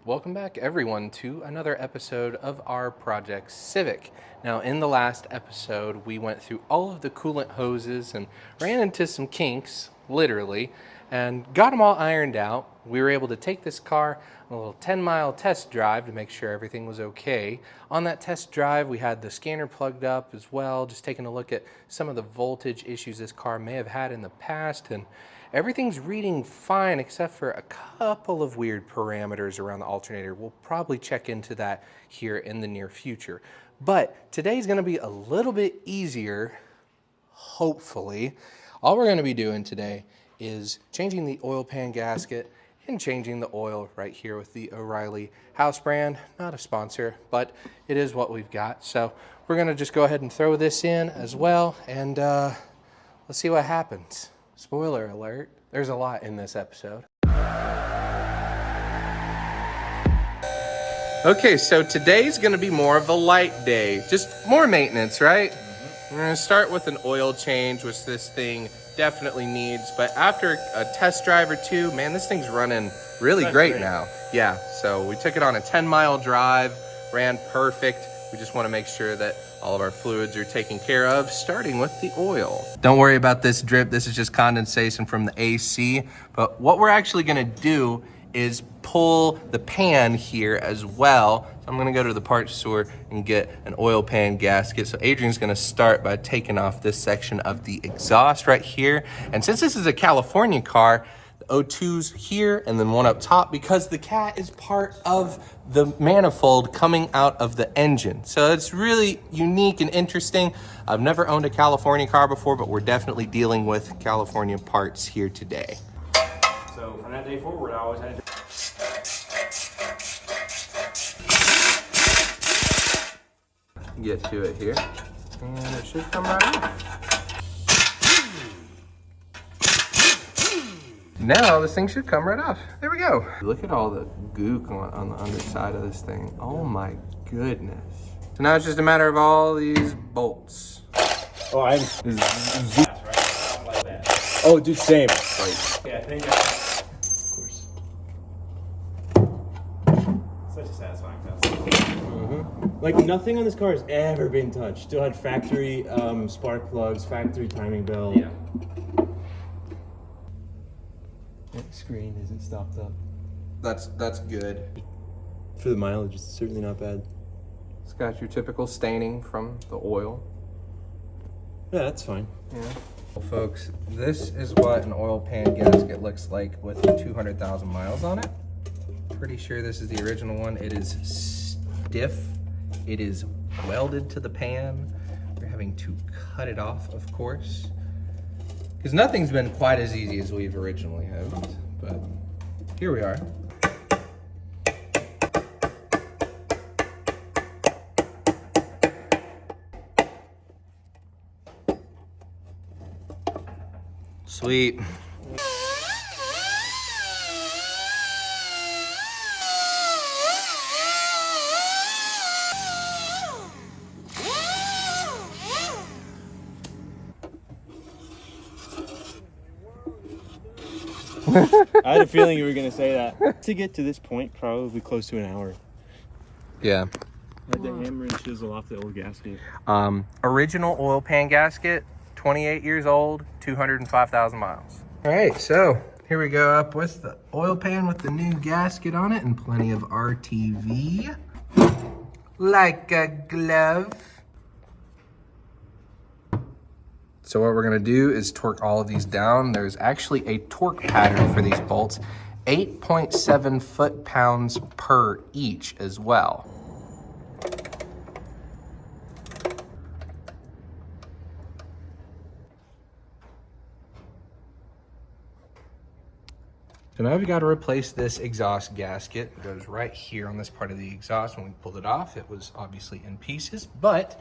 Welcome back everyone to another episode of our project Civic. Now in the last episode we went through all of the coolant hoses and ran into some kinks, literally, and got them all ironed out. We were able to take this car on a little 10-mile test drive to make sure everything was okay. On that test drive we had the scanner plugged up as well, just taking a look at some of the voltage issues this car may have had in the past, and everything's reading fine except for a couple of weird parameters around the alternator. We'll probably check into that here in the near future. But today's gonna be a little bit easier, hopefully. All we're gonna be doing today is changing the oil pan gasket and changing the oil right here with the O'Reilly house brand. Not a sponsor, but it is what we've got. So we're gonna just go ahead and throw this in as well, and let's see what happens. Spoiler alert, there's a lot in this episode. Okay, so today's gonna be more of a light day, just more maintenance, right? We're gonna start with an oil change, which this thing definitely needs, but after a test drive or two, man, this thing's running really great now. Yeah, so we took it on a 10-mile drive, ran perfect. We just wanna make sure that all of our fluids are taken care of, starting with the oil. Don't worry about this drip. This is just condensation from the AC. But what we're actually gonna do is pull the pan here as well. So I'm gonna go to the parts store and get an oil pan gasket. So Adrian's gonna start by taking off this section of the exhaust right here. And since this is a California car, the O2's here and then one up top because the cat is part of the manifold coming out of the engine. So it's really unique and interesting. I've never owned a California car before, but we're definitely dealing with California parts here today. So from that day forward, I always had to get to it here, and it should come right off. Now this thing should come right off. There we go. Look at all the gook on the underside of this thing. Oh my goodness. So now it's just a matter of all these bolts. Oh, I'm right? Like that. Oh, dude, same. Right. Yeah, I think that's, of course. Such a satisfying test. Like nothing on this car has ever been touched. Still had factory spark plugs, factory timing belt. Yeah. That screen isn't stopped up. That's good. For the mileage, it's certainly not bad. It's got your typical staining from the oil. Yeah, that's fine. Yeah. Well, folks, this is what an oil pan gasket looks like with 200,000 miles on it. Pretty sure this is the original one. It is stiff. It is welded to the pan. We're having to cut it off, of course, because nothing's been quite as easy as we've originally hoped, but here we are. Sweet. I had a feeling you were going to say that. To get to this point, probably close to an hour. Yeah. I had to hammer and chisel off the old gasket. Original oil pan gasket, 28 years old, 205,000 miles. All right, so here we go up with the oil pan with the new gasket on it and plenty of RTV. Like a glove. So what we're gonna do is torque all of these down. There's actually a torque pattern for these bolts, 8.7 foot-pounds per each as well. So now we've got to replace this exhaust gasket. It goes right here on this part of the exhaust. When we pulled it off, it was obviously in pieces, but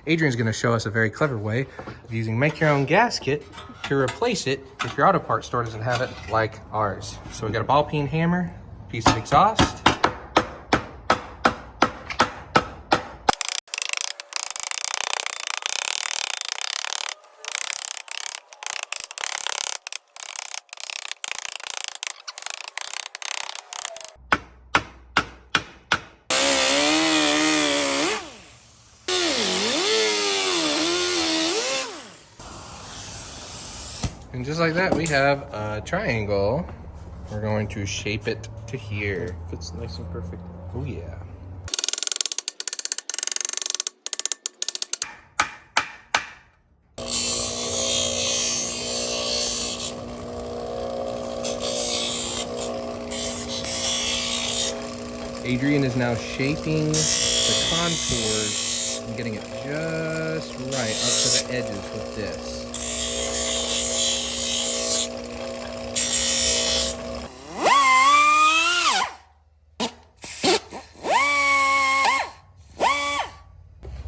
Adrian's gonna show us a very clever way of using make your own gasket to replace it if your auto parts store doesn't have it like ours. So we got a ball peen hammer, piece of exhaust. And just like that, we have a triangle. We're going to shape it to here. Fits nice and perfect. Oh yeah. Adrian is now shaping the contours and getting it just right up to the edges with this.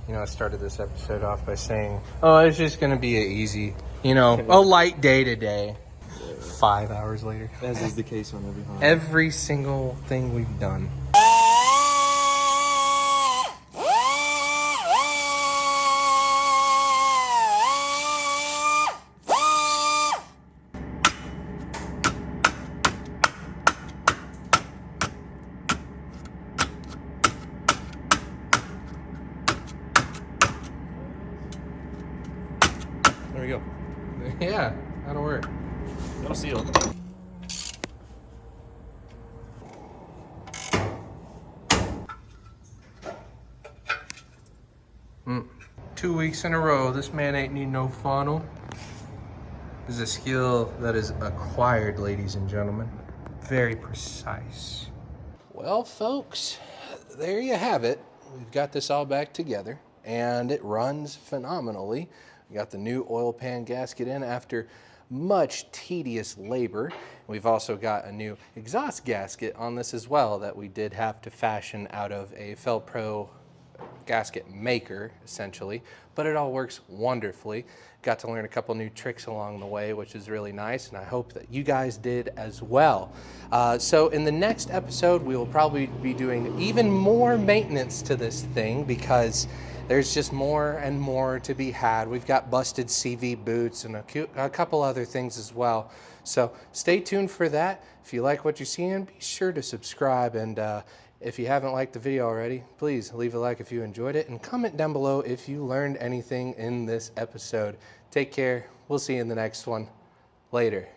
You know, I started this episode off by saying, oh, it's just going to be an easy, a light day today. 5 hours later. As is the case on every home. Every single thing we've done. There we go. Yeah, that'll work. That'll seal. Mm. 2 weeks in a row, this man ain't need no funnel. This is a skill that is acquired, ladies and gentlemen. Very precise. Well, folks, there you have it. We've got this all back together, and it runs phenomenally. We got the new oil pan gasket in after much tedious labor. We've also got a new exhaust gasket on this as well that we did have to fashion out of a Felpro gasket maker, essentially, but it all works wonderfully. Got to learn a couple new tricks along the way, which is really nice, and I hope that you guys did as well. So in the next episode, we will probably be doing even more maintenance to this thing because there's just more and more to be had. We've got busted CV boots and a couple other things as well. So stay tuned for that. If you like what you're seeing, be sure to subscribe, and if you haven't liked the video already, please leave a like if you enjoyed it, and comment down below if you learned anything in this episode. Take care. We'll see you in the next one. Later.